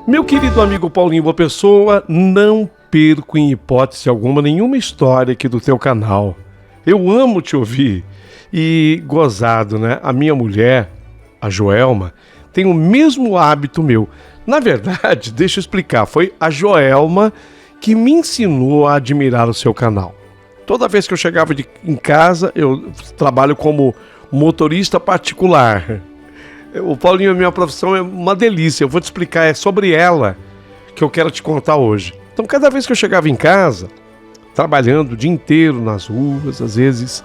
Meu querido amigo Paulinho Boa Pessoa, não perco em hipótese alguma nenhuma história aqui do teu canal. Eu amo te ouvir. E gozado, né? A minha mulher, a Joelma, tem o mesmo hábito meu. Na verdade, deixa eu explicar, foi a Joelma que me ensinou a admirar o seu canal. Toda vez que eu chegava em casa, eu trabalho como motorista particular. O Paulinho, a minha profissão é uma delícia, eu vou te explicar, é sobre ela que eu quero te contar hoje. Então, cada vez que eu chegava em casa, trabalhando o dia inteiro nas ruas, às vezes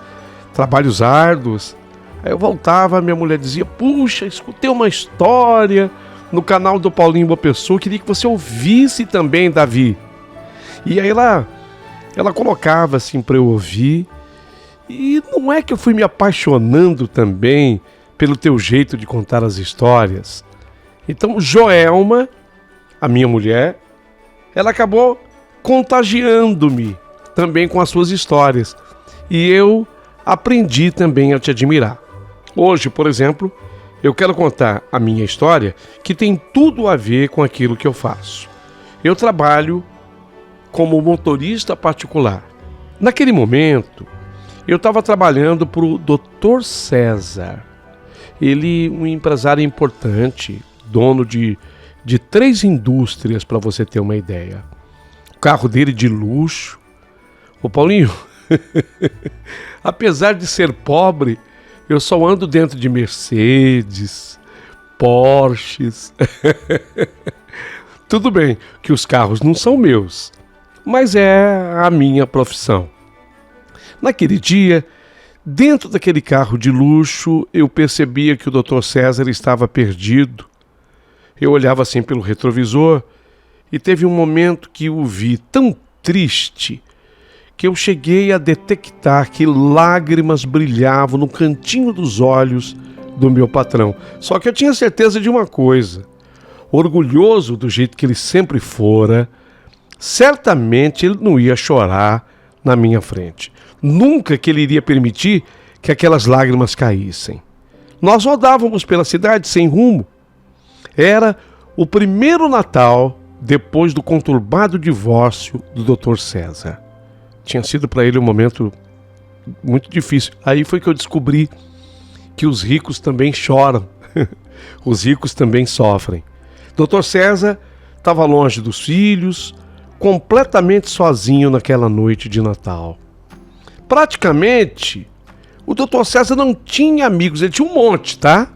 trabalhos árduos, aí eu voltava, minha mulher dizia: puxa, escutei uma história no canal do Paulinho Boa Pessoa, queria que você ouvisse também, Davi. E aí ela colocava assim para eu ouvir, e não é que eu fui me apaixonando também pelo teu jeito de contar as histórias. Então, Joelma, a minha mulher, ela acabou contagiando-me também com as suas histórias. E eu aprendi também a te admirar. Hoje, por exemplo, eu quero contar a minha história que tem tudo a ver com aquilo que eu faço. Eu trabalho como motorista particular. Naquele momento, eu estava trabalhando para o Dr. César. Ele, um empresário importante, dono de 3 indústrias, para você ter uma ideia. O carro dele de luxo. Ô Paulinho, apesar de ser pobre, eu só ando dentro de Mercedes, Porsches. Tudo bem que os carros não são meus, mas é a minha profissão. Naquele dia, dentro daquele carro de luxo, eu percebia que o Dr. César estava perdido. Eu olhava assim pelo retrovisor e teve um momento que o vi tão triste que eu cheguei a detectar que lágrimas brilhavam no cantinho dos olhos do meu patrão. Só que eu tinha certeza de uma coisa: orgulhoso do jeito que ele sempre fora, certamente ele não ia chorar na minha frente. Nunca que ele iria permitir que aquelas lágrimas caíssem. Nós rodávamos pela cidade sem rumo. Era o primeiro Natal depois do conturbado divórcio do Dr. César. Tinha sido para ele um momento muito difícil. Aí foi que eu descobri que os ricos também choram. Os ricos também sofrem. Dr. César estava longe dos filhos, completamente sozinho naquela noite de Natal. Praticamente, o Dr. César não tinha amigos, ele tinha um monte, tá?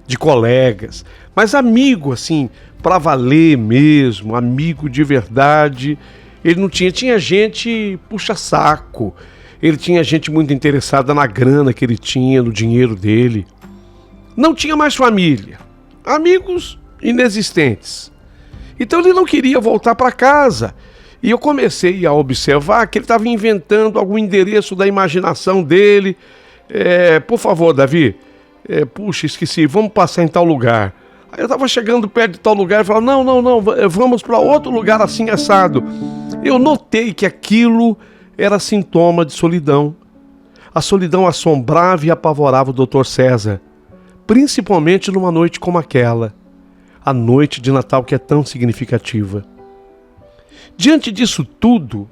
De colegas, mas amigo, assim, pra valer mesmo, amigo de verdade, ele não tinha. Tinha gente puxa-saco, ele tinha gente muito interessada na grana que ele tinha, no dinheiro dele. Não tinha mais família, amigos inexistentes. Então ele não queria voltar para casa. E eu comecei a observar que ele estava inventando algum endereço da imaginação dele. Por favor, Davi, puxa, esqueci, vamos passar em tal lugar. Aí eu estava chegando perto de tal lugar e falava: não, vamos para outro lugar assim assado. Eu notei que aquilo era sintoma de solidão. A solidão assombrava e apavorava o Dr. César, principalmente numa noite como aquela, a noite de Natal que é tão significativa. Diante disso tudo,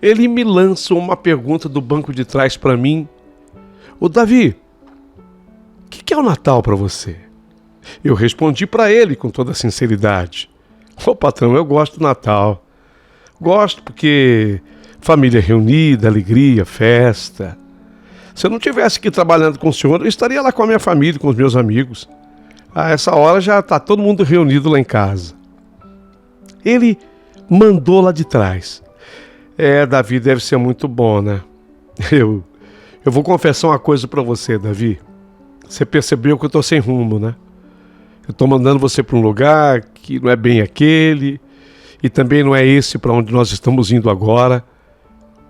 ele me lança uma pergunta do banco de trás para mim: ô Davi, o que é o Natal para você? Eu respondi para ele com toda sinceridade: ô patrão, eu gosto do Natal. Gosto porque família reunida, alegria, festa. Se eu não tivesse aqui trabalhando com o senhor, eu estaria lá com a minha família, com os meus amigos. A essa hora já está todo mundo reunido lá em casa. Ele mandou lá de trás: Davi, deve ser muito bom, né? Eu, eu vou confessar uma coisa pra você, Davi. Você percebeu que eu tô sem rumo, né? Eu tô mandando você pra um lugar que não é bem aquele e também não é esse pra onde nós estamos indo agora.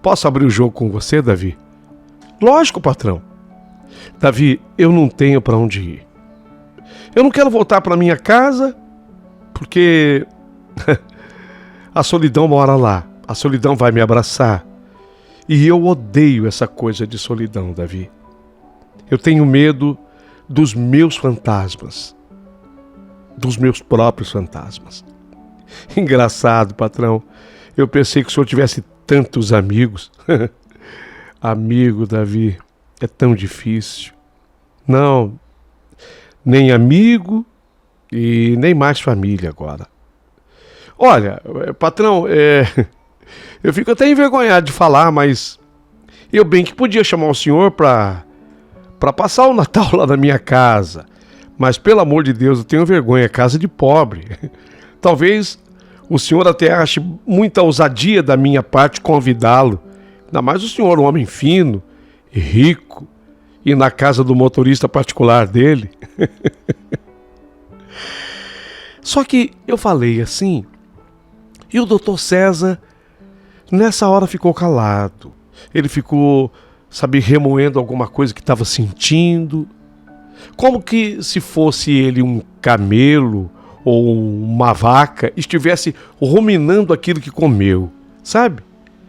Posso abrir o jogo com você, Davi? Lógico, patrão. Davi, eu não tenho pra onde ir. Eu não quero voltar pra minha casa porque a solidão mora lá. A solidão vai me abraçar. E eu odeio essa coisa de solidão, Davi. Eu tenho medo dos meus fantasmas. Dos meus próprios fantasmas. Engraçado, patrão. Eu pensei que o senhor tivesse tantos amigos. Amigo, Davi, é tão difícil. Não, nem amigo e nem mais família agora. Olha, patrão, eu fico até envergonhado de falar, mas eu bem que podia chamar o senhor para passar o Natal lá na minha casa. Mas, pelo amor de Deus, eu tenho vergonha, é casa de pobre. Talvez o senhor até ache muita ousadia da minha parte convidá-lo. Ainda mais o senhor, um homem fino e rico, e na casa do motorista particular dele. Só que eu falei assim, e o doutor César, nessa hora, ficou calado. Ele ficou, sabe, remoendo alguma coisa que estava sentindo, como que se fosse ele um camelo ou uma vaca, estivesse ruminando aquilo que comeu, sabe?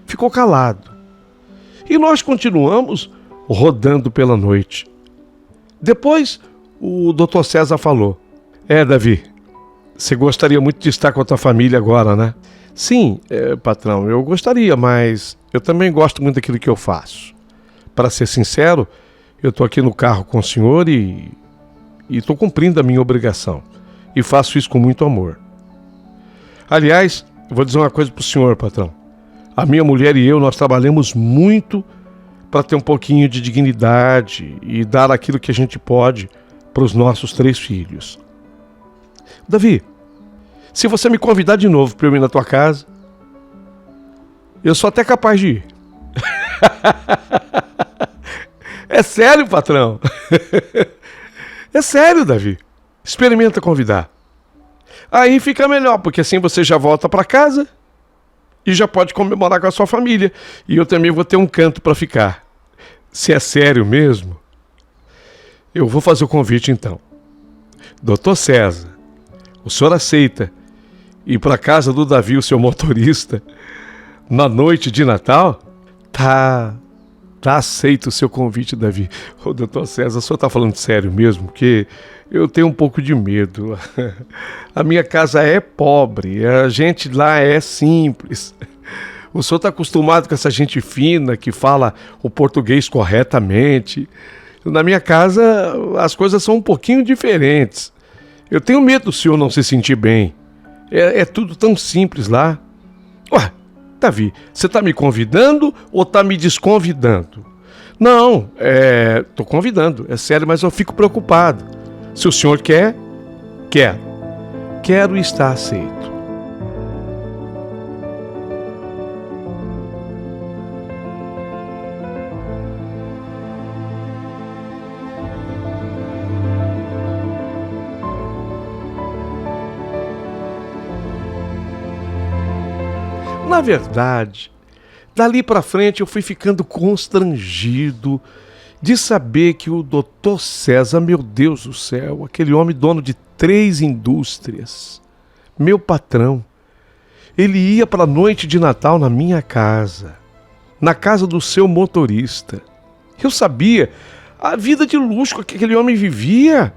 Ficou calado. E nós continuamos rodando pela noite. Depois, o doutor César falou: Davi, você gostaria muito de estar com a tua família agora, né? Sim, patrão, eu gostaria, mas eu também gosto muito daquilo que eu faço. Para ser sincero, eu estou aqui no carro com o senhor e estou cumprindo a minha obrigação. E faço isso com muito amor. Aliás, eu vou dizer uma coisa para o senhor, patrão. A minha mulher e eu, nós trabalhamos muito para ter um pouquinho de dignidade e dar aquilo que a gente pode para os nossos 3 filhos. Davi, se você me convidar de novo para eu ir na tua casa, eu sou até capaz de ir. É sério, patrão? É sério, Davi. Experimenta convidar. Aí fica melhor, porque assim você já volta para casa e já pode comemorar com a sua família. E eu também vou ter um canto para ficar. Se é sério mesmo, eu vou fazer o convite então. Doutor César, o senhor aceita ir para a casa do Davi, o seu motorista, na noite de Natal? Tá aceito o seu convite, Davi. Ô, doutor César, o senhor tá falando sério mesmo? Porque eu tenho um pouco de medo. A minha casa é pobre, a gente lá é simples. O senhor tá acostumado com essa gente fina que fala o português corretamente. Na minha casa, as coisas são um pouquinho diferentes. Eu tenho medo do senhor não se sentir bem. É tudo tão simples lá. Ué, Davi, você tá me convidando ou tá me desconvidando? Não, tô convidando, é sério, mas eu fico preocupado. Se o senhor quer, quero e está aceito. Na verdade, dali para frente eu fui ficando constrangido de saber que o doutor César, meu Deus do céu, aquele homem dono de 3 indústrias, meu patrão, ele ia para a noite de Natal na minha casa, na casa do seu motorista. Eu sabia a vida de luxo que aquele homem vivia,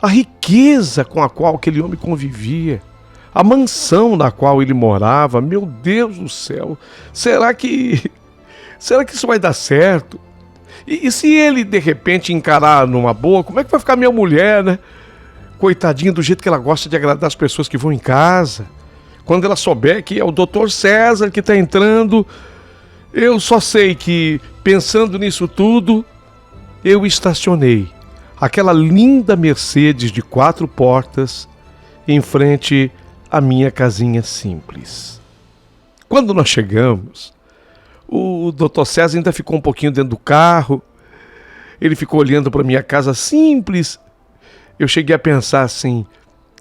a riqueza com a qual aquele homem convivia. A mansão na qual ele morava, meu Deus do céu, será que isso vai dar certo? E se ele, de repente, encarar numa boa, como é que vai ficar minha mulher, né? Coitadinha, do jeito que ela gosta de agradar as pessoas que vão em casa. Quando ela souber que é o doutor César que está entrando, eu só sei que, pensando nisso tudo, eu estacionei aquela linda Mercedes de 4 portas em frente a minha casinha simples. Quando nós chegamos, o doutor César ainda ficou um pouquinho dentro do carro. Ele ficou olhando para minha casa simples. Eu cheguei a pensar assim,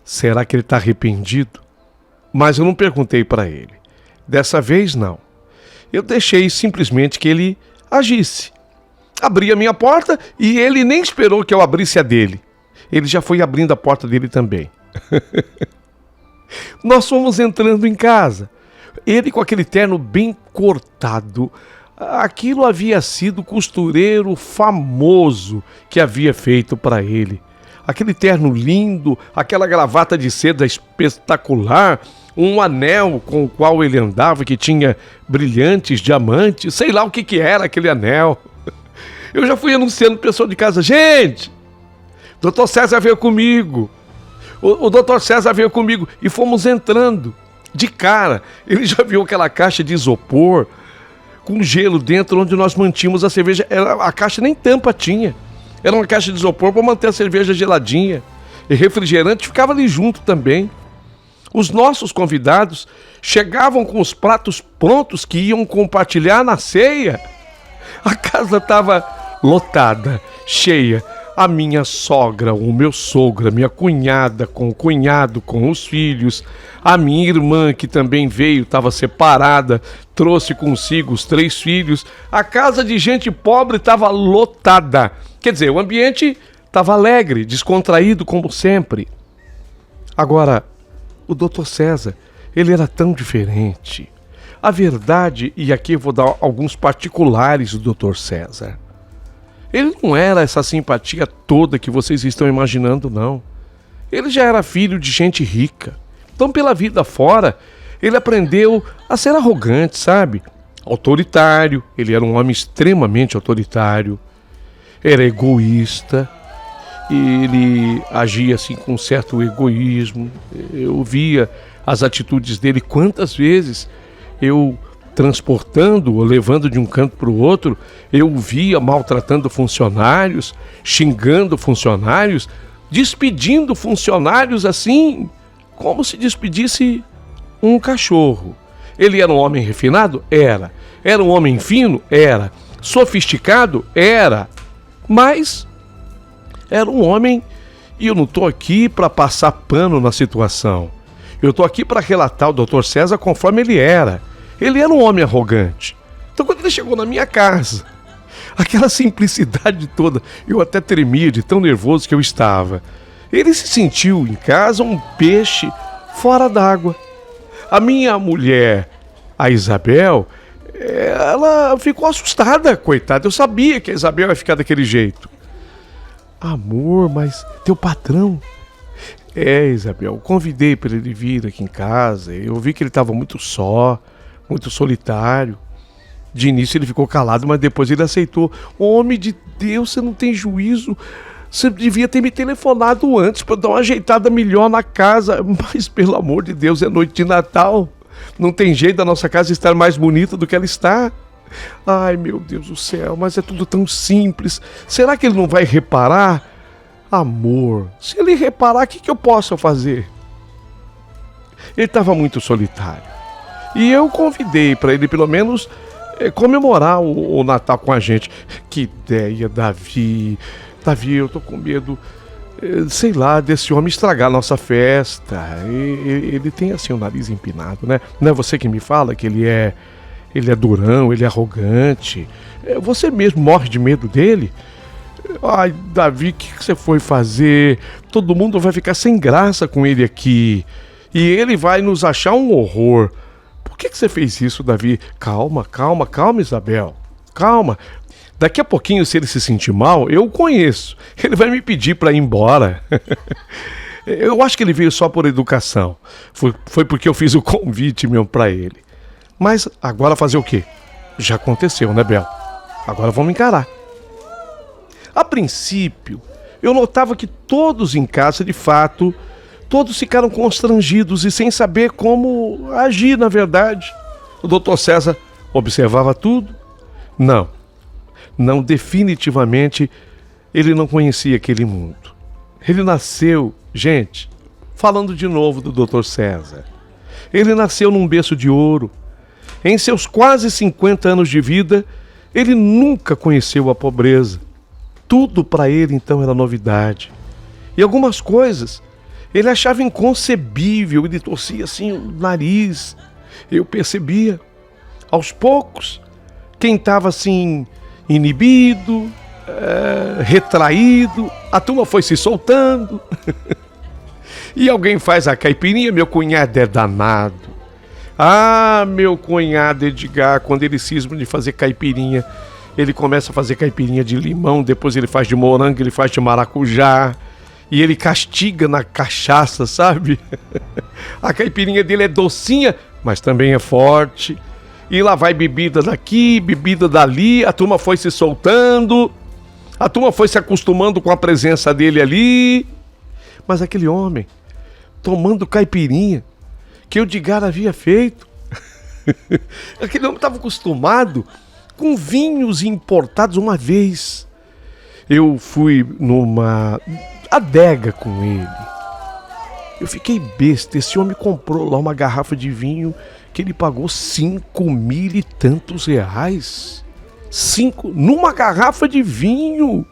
será que ele está arrependido? Mas eu não perguntei para ele. Dessa vez, não. Eu deixei simplesmente que ele agisse. Abri a minha porta e ele nem esperou que eu abrisse a dele. Ele já foi abrindo a porta dele também. Nós fomos entrando em casa. Ele com aquele terno bem cortado. Aquilo havia sido o costureiro famoso que havia feito para ele. Aquele terno lindo, aquela gravata de seda espetacular, um anel com o qual ele andava que tinha brilhantes, diamantes, sei lá o que era aquele anel. Eu já fui anunciando pro pessoal de casa, gente, doutor César veio comigo. O doutor César veio comigo e fomos entrando. De cara, ele já viu aquela caixa de isopor com gelo dentro onde nós mantínhamos a cerveja. A caixa nem tampa tinha. Era uma caixa de isopor para manter a cerveja geladinha. E refrigerante ficava ali junto também. Os nossos convidados chegavam com os pratos prontos que iam compartilhar na ceia. A casa estava lotada, cheia. A minha sogra, o meu sogro, a minha cunhada com o cunhado, com os filhos, a minha irmã que também veio, estava separada, trouxe consigo os 3 filhos. A casa de gente pobre estava lotada. Quer dizer, o ambiente estava alegre, descontraído como sempre. Agora, o doutor César, ele era tão diferente. A verdade, e aqui eu vou dar alguns particulares do doutor César. Ele não era essa simpatia toda que vocês estão imaginando, não. Ele já era filho de gente rica. Então, pela vida fora, ele aprendeu a ser arrogante, sabe? Autoritário, ele era um homem extremamente autoritário. Era egoísta. Ele agia assim com um certo egoísmo. Eu via as atitudes dele. Quantas vezes eu, transportando ou levando de um canto para o outro, eu o via maltratando funcionários, xingando funcionários, despedindo funcionários assim, como se despedisse um cachorro. Ele era um homem refinado? Era. Era um homem fino? Era. Sofisticado? Era. Mas era um homem, e eu não estou aqui para passar pano na situação. Eu estou aqui para relatar o doutor César conforme ele era. Ele era um homem arrogante. Então, quando ele chegou na minha casa, aquela simplicidade toda, eu até tremia de tão nervoso que eu estava. Ele se sentiu em casa um peixe fora d'água. A minha mulher, a Isabel, ela ficou assustada, coitada. Eu sabia que a Isabel ia ficar daquele jeito. Amor, mas teu patrão... Isabel, eu convidei para ele vir aqui em casa. Eu vi que ele estava muito só, muito solitário. De início ele ficou calado, mas depois ele aceitou. Homem de Deus, você não tem juízo. Você devia ter me telefonado antes para dar uma ajeitada melhor na casa. Mas, pelo amor de Deus, é noite de Natal. Não tem jeito da nossa casa estar mais bonita do que ela está. Ai, meu Deus do céu, mas é tudo tão simples. Será que ele não vai reparar? Amor, se ele reparar, o que eu posso fazer? Ele estava muito solitário. E eu convidei para ele, pelo menos, comemorar o Natal com a gente. Que ideia, Davi. Davi, eu tô com medo, sei lá, desse homem estragar a nossa festa. Ele tem, assim, o nariz empinado, né? Não é você que me fala que ele é durão, ele é arrogante. Você mesmo morre de medo dele? Ai, Davi, o que você foi fazer? Todo mundo vai ficar sem graça com ele aqui. E ele vai nos achar um horror. Por que você fez isso, Davi? Calma, Isabel. Calma. Daqui a pouquinho, se ele se sentir mal, eu o conheço. Ele vai me pedir para ir embora. Eu acho que ele veio só por educação. Foi porque eu fiz o convite mesmo para ele. Mas agora fazer o quê? Já aconteceu, né, Bel? Agora vamos encarar. A princípio, eu notava que todos em casa, de fato, todos ficaram constrangidos e sem saber como agir, na verdade. O doutor César observava tudo? Não, definitivamente, ele não conhecia aquele mundo. Ele nasceu, gente, falando de novo do doutor César, ele nasceu num berço de ouro. Em seus quase 50 anos de vida, ele nunca conheceu a pobreza. Tudo para ele, então, era novidade. E algumas coisas ele achava inconcebível, ele torcia assim o nariz. Eu percebia. Aos poucos, quem estava assim, inibido, retraído, a turma foi se soltando. E alguém faz a caipirinha, meu cunhado é danado. Ah, meu cunhado Edgar, quando ele cisma de fazer caipirinha, ele começa a fazer caipirinha de limão, depois ele faz de morango, ele faz de maracujá. E ele castiga na cachaça, sabe? A caipirinha dele é docinha, mas também é forte. E lá vai bebida daqui, bebida dali, a turma foi se soltando, a turma foi se acostumando com a presença dele ali. Mas aquele homem, tomando caipirinha, que o Edgar havia feito, aquele homem estava acostumado com vinhos importados. Uma vez, eu fui numa adega com ele. Eu fiquei besta. Esse homem comprou lá uma garrafa de vinho que ele pagou 5.000 e tantos reais. Numa garrafa de vinho.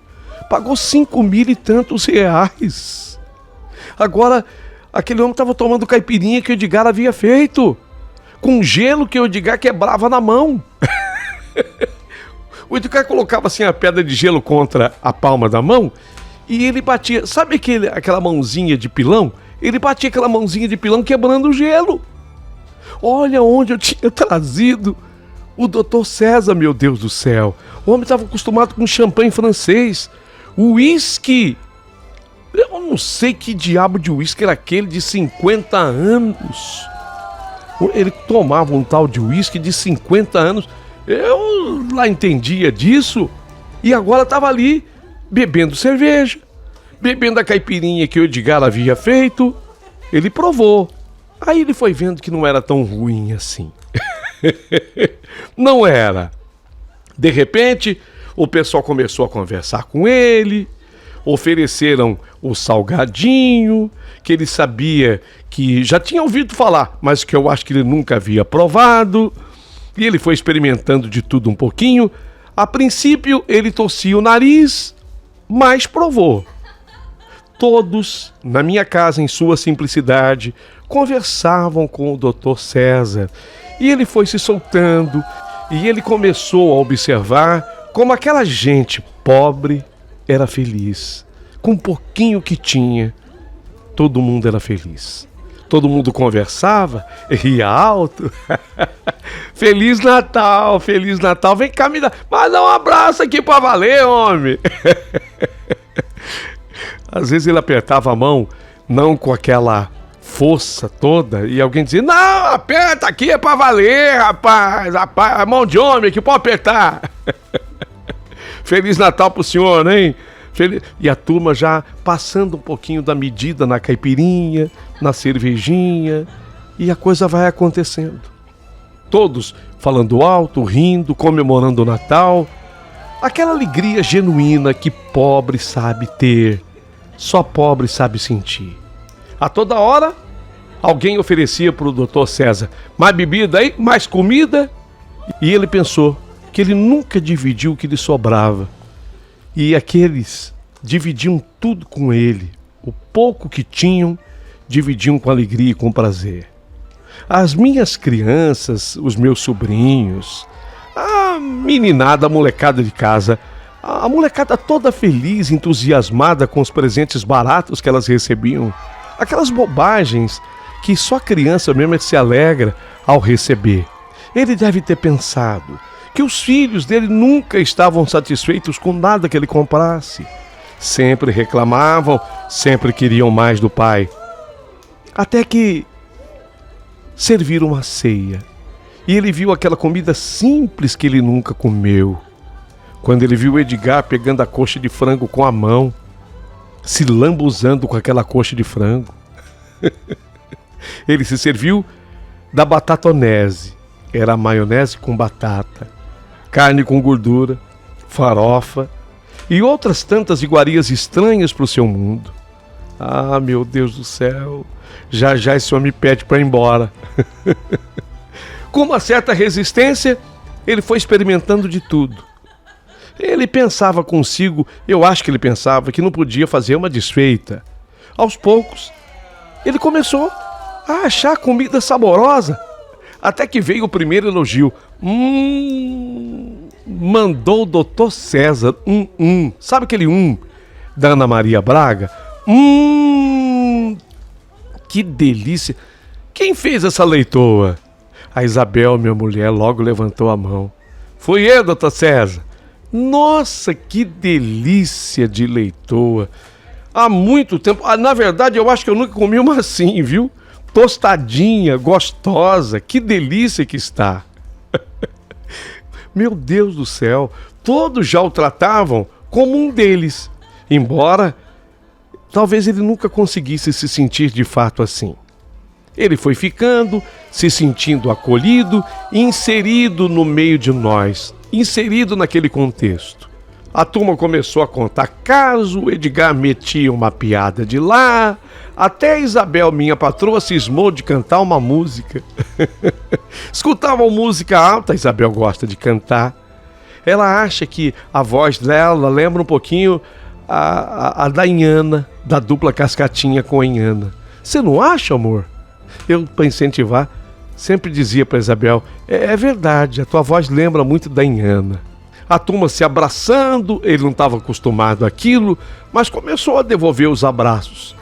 Pagou 5.000 e tantos reais. Agora, aquele homem estava tomando caipirinha que o Edgar havia feito, com gelo que o Edgar quebrava na mão. O Edgar colocava assim a pedra de gelo contra a palma da mão e ele batia, sabe aquela mãozinha de pilão? Ele batia aquela mãozinha de pilão quebrando o gelo. Olha onde eu tinha trazido o Dr. César, meu Deus do céu. O homem estava acostumado com champanhe francês, uísque. Eu não sei que diabo de uísque era aquele de 50 anos. Ele tomava um tal de uísque de 50 anos. Eu lá entendia disso. E agora estava ali bebendo cerveja, bebendo a caipirinha que o Edgar havia feito. Ele provou. Aí ele foi vendo que não era tão ruim assim. Não era. De repente, o pessoal começou a conversar com ele. Ofereceram o salgadinho, que ele sabia que já tinha ouvido falar, mas que eu acho que ele nunca havia provado. E ele foi experimentando de tudo um pouquinho. A princípio, ele torcia o nariz, mas provou. Todos, na minha casa, em sua simplicidade, conversavam com o Dr. César. E ele foi se soltando, e ele começou a observar como aquela gente pobre era feliz. Com um pouquinho que tinha, todo mundo era feliz. Todo mundo conversava, ria alto. Feliz Natal, Feliz Natal. Vem cá, me dá um abraço aqui pra valer, homem. Às vezes ele apertava a mão, não com aquela força toda, e alguém dizia: não, aperta aqui, é pra valer, rapaz, a mão de homem que pode apertar. Feliz Natal pro senhor, hein? E a turma já passando um pouquinho da medida na caipirinha, na cervejinha, e a coisa vai acontecendo. Todos falando alto, rindo, comemorando o Natal. Aquela alegria genuína que pobre sabe ter, só pobre sabe sentir. A toda hora, alguém oferecia para o Dr. César mais bebida aí, mais comida, e ele pensou que ele nunca dividiu o que lhe sobrava. E aqueles dividiam tudo com ele. O pouco que tinham, dividiam com alegria e com prazer. As minhas crianças, os meus sobrinhos, a meninada, a molecada de casa, a molecada toda feliz, entusiasmada com os presentes baratos que elas recebiam. Aquelas bobagens que só criança mesmo se alegra ao receber. Ele deve ter pensado que os filhos dele nunca estavam satisfeitos com nada que ele comprasse. Sempre reclamavam, sempre queriam mais do pai. Até que serviram uma ceia. E ele viu aquela comida simples que ele nunca comeu. Quando ele viu o Edgar pegando a coxa de frango com a mão, se lambuzando com aquela coxa de frango. Ele se serviu da batatonese. Era maionese com batata, carne com gordura, farofa e outras tantas iguarias estranhas para o seu mundo. Ah, meu Deus do céu, já esse homem pede para ir embora. Com uma certa resistência, ele foi experimentando de tudo. Ele pensava consigo, eu acho que ele pensava que não podia fazer uma desfeita. Aos poucos, ele começou a achar comida saborosa. Até que veio o primeiro elogio. Mandou o doutor César Sabe aquele da Ana Maria Braga? Que delícia. Quem fez essa leitoa? A Isabel, minha mulher, logo levantou a mão. Fui eu, doutor César. Nossa, que delícia de leitoa. Há muito tempo. Na verdade, eu acho que eu nunca comi uma assim, viu? Tostadinha, gostosa. Que delícia que está. Meu Deus do céu. Todos já o tratavam como um deles. Embora, talvez ele nunca conseguisse se sentir de fato assim. Ele foi ficando, se sentindo acolhido, inserido no meio de nós, inserido naquele contexto. A turma começou a contar caso, o Edgar metia uma piada de lá, até a Isabel, minha patroa, cismou de cantar uma música. Escutavam música alta, a Isabel gosta de cantar. Ela acha que a voz dela lembra um pouquinho a da Inhana, da dupla Cascatinha com a Inhana. Você não acha, amor? Eu, para incentivar, sempre dizia para Isabel, é verdade, a tua voz lembra muito da Inhana. A turma se abraçando, ele não estava acostumado àquilo, mas começou a devolver os abraços.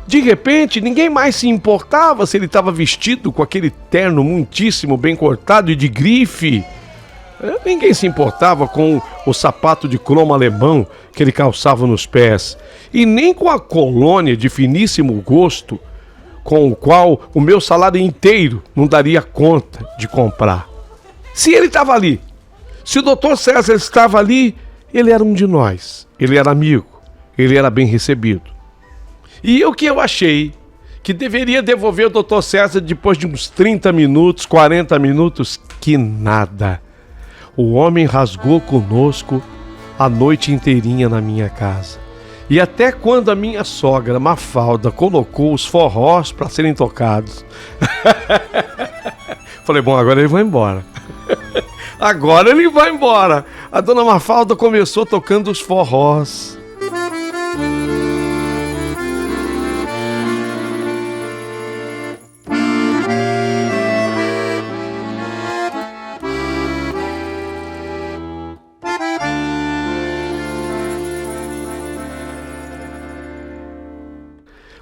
De repente, ninguém mais se importava se ele estava vestido com aquele terno muitíssimo bem cortado e de grife. Ninguém se importava com o sapato de cromo alemão que ele calçava nos pés, e nem com a colônia de finíssimo gosto, com o qual o meu salário inteiro não daria conta de comprar. Se ele estava ali, se o doutor César estava ali, ele era um de nós, ele era amigo, ele era bem recebido. E eu achei que deveria devolver o doutor César depois de uns 30 minutos, 40 minutos, que nada. O homem rasgou conosco a noite inteirinha na minha casa. E até quando a minha sogra, Mafalda, colocou os forrós para serem tocados. Falei, bom, agora ele vai embora. Agora ele vai embora. A dona Mafalda começou tocando os forrós.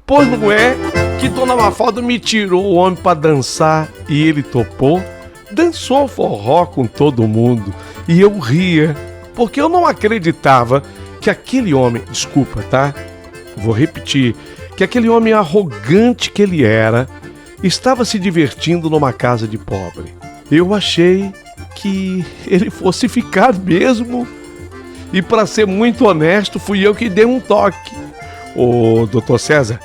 Pois não é que dona Mafalda me tirou o homem para dançar e ele topou? Dançou forró com todo mundo e eu ria, porque eu não acreditava que aquele homem, desculpa, tá? Vou repetir, que aquele homem arrogante que ele era, estava se divertindo numa casa de pobre. Eu achei que ele fosse ficar mesmo e, para ser muito honesto, fui eu que dei um toque. Ô, doutor César,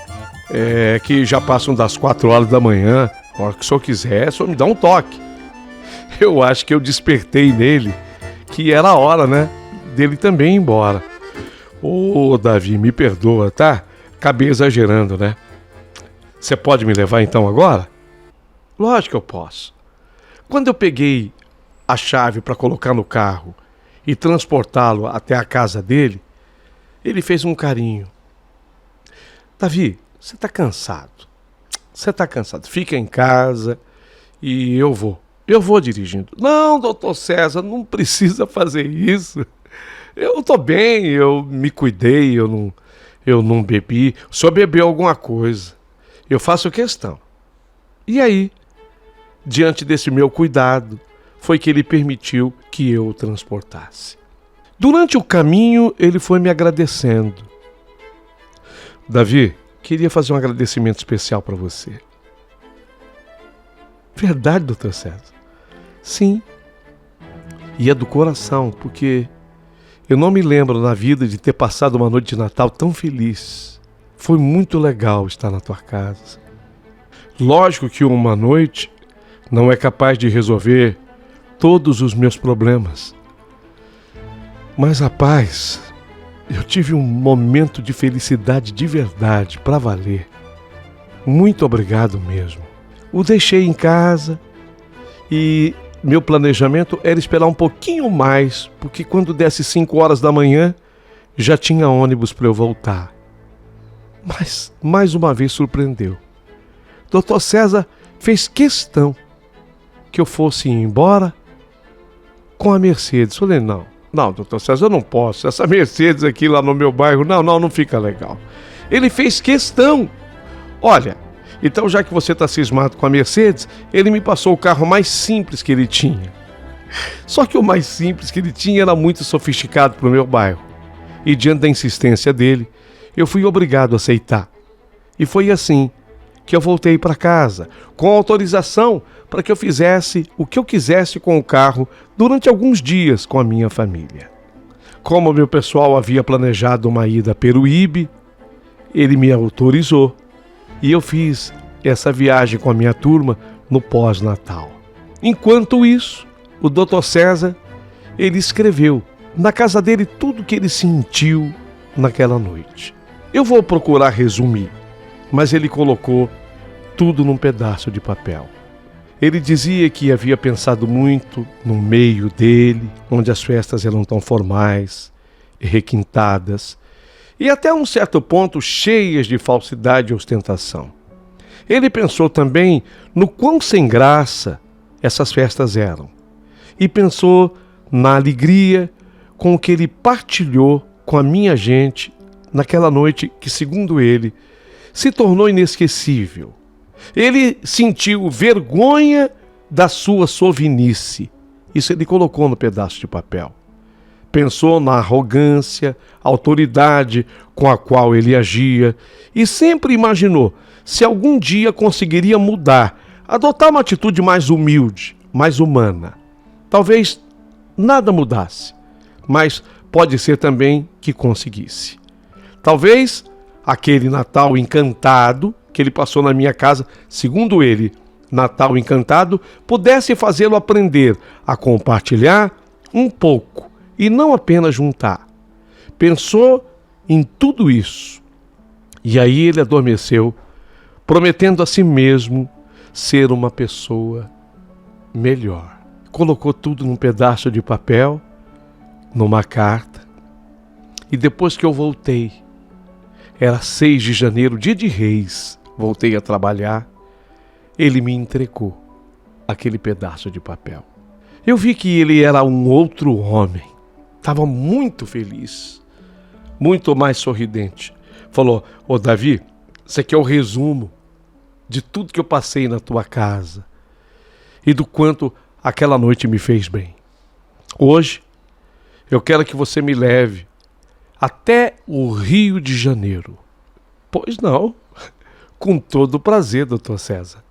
que já passam das 4 horas da manhã, a hora que o senhor quiser, o senhor me dá um toque. Eu acho que eu despertei nele que era a hora, né, dele também ir embora. Ô, Davi, me perdoa, tá? Acabei exagerando, né? Você pode me levar então agora? Lógico que eu posso. Quando eu peguei a chave para colocar no carro e transportá-lo até a casa dele, ele fez um carinho. Davi, você está cansado. Você está cansado. Fica em casa e eu vou. Eu vou dirigindo. Não, doutor César, não precisa fazer isso. Eu estou bem, eu me cuidei, eu não bebi. O senhor bebeu alguma coisa. Eu faço questão. E aí, diante desse meu cuidado, foi que ele permitiu que eu o transportasse. Durante o caminho, ele foi me agradecendo. Davi, queria fazer um agradecimento especial para você. Verdade, doutor César? Sim. E é do coração, porque eu não me lembro na vida de ter passado uma noite de Natal tão feliz. Foi muito legal estar na tua casa. Lógico que uma noite não é capaz de resolver todos os meus problemas. Mas, rapaz, eu tive um momento de felicidade de verdade, para valer. Muito obrigado mesmo. O deixei em casa E meu planejamento era esperar um pouquinho mais, porque quando desse 5 horas da manhã, já tinha ônibus para eu voltar. Mas, mais uma vez, surpreendeu. Dr. César fez questão que eu fosse embora com a Mercedes. Falei, não, doutor César, eu não posso. Essa Mercedes aqui lá no meu bairro, não fica legal. Ele fez questão. Olha, então já que você está cismado com a Mercedes, ele me passou o carro mais simples que ele tinha. Só que o mais simples que ele tinha era muito sofisticado para o meu bairro. E diante da insistência dele, eu fui obrigado a aceitar. E foi assim que eu voltei para casa, com autorização para que eu fizesse o que eu quisesse com o carro durante alguns dias com a minha família. Como meu pessoal havia planejado uma ida a Peruíbe, ele me autorizou e eu fiz essa viagem com a minha turma no pós-natal. Enquanto isso, o Dr. César, ele escreveu na casa dele tudo o que ele sentiu naquela noite. Eu vou procurar resumir, mas ele colocou tudo num pedaço de papel. Ele dizia que havia pensado muito no meio dele, onde as festas eram tão formais e requintadas, e até um certo ponto cheias de falsidade e ostentação. Ele pensou também no quão sem graça essas festas eram, e pensou na alegria com que ele partilhou com a minha gente naquela noite que, segundo ele, se tornou inesquecível. Ele sentiu vergonha da sua sovinice. Isso ele colocou no pedaço de papel. Pensou na arrogância, autoridade com a qual ele agia e sempre imaginou se algum dia conseguiria mudar, adotar uma atitude mais humilde, mais humana. Talvez nada mudasse, mas pode ser também que conseguisse. Talvez aquele Natal encantado que ele passou na minha casa, segundo ele, Natal encantado, pudesse fazê-lo aprender a compartilhar um pouco e não apenas juntar. Pensou em tudo isso. E aí ele adormeceu, prometendo a si mesmo ser uma pessoa melhor. Colocou tudo num pedaço de papel, numa carta. E depois que eu voltei, era 6 de janeiro, dia de Reis, voltei a trabalhar, ele me entregou aquele pedaço de papel. Eu vi que ele era um outro homem, estava muito feliz, muito mais sorridente. Falou, ô Davi, isso aqui é o resumo de tudo que eu passei na tua casa e do quanto aquela noite me fez bem. Hoje, eu quero que você me leve até o Rio de Janeiro. Pois não, com todo o prazer, doutor César.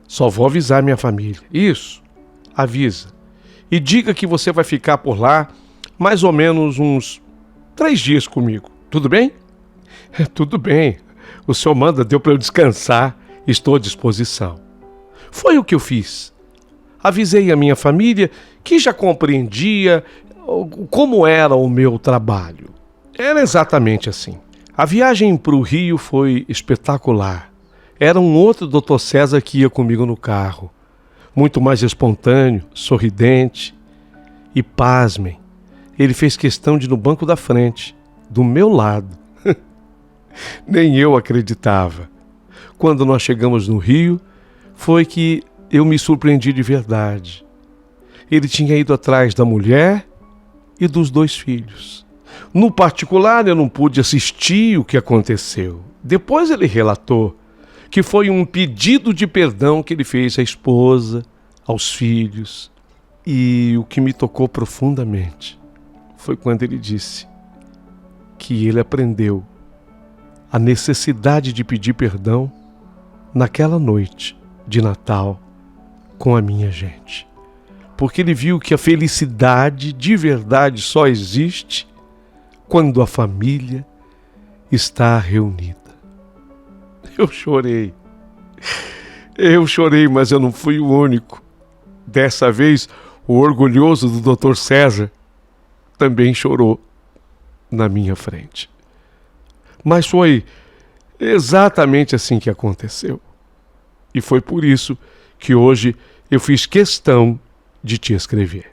Só vou avisar minha família. Isso, avisa. E diga que você vai ficar por lá mais ou menos uns 3 dias comigo. Tudo bem? Tudo bem. O senhor manda, deu para eu descansar. Estou à disposição. Foi o que eu fiz. Avisei a minha família que já compreendia como era o meu trabalho. Era exatamente assim. A viagem para o Rio foi espetacular. Era um outro Dr. César que ia comigo no carro. Muito mais espontâneo, sorridente. E pasmem, ele fez questão de ir no banco da frente, do meu lado. Nem eu acreditava. Quando nós chegamos no Rio, foi que eu me surpreendi de verdade. Ele tinha ido atrás da mulher e dos 2 filhos. No particular, eu não pude assistir o que aconteceu. Depois ele relatou que foi um pedido de perdão que ele fez à esposa, aos filhos. E o que me tocou profundamente foi quando ele disse que ele aprendeu a necessidade de pedir perdão naquela noite de Natal com a minha gente. Porque ele viu que a felicidade de verdade só existe quando a família está reunida. Eu chorei, mas eu não fui o único. Dessa vez, o orgulhoso do Dr. César também chorou na minha frente. Mas foi exatamente assim que aconteceu. E foi por isso que hoje eu fiz questão de te escrever.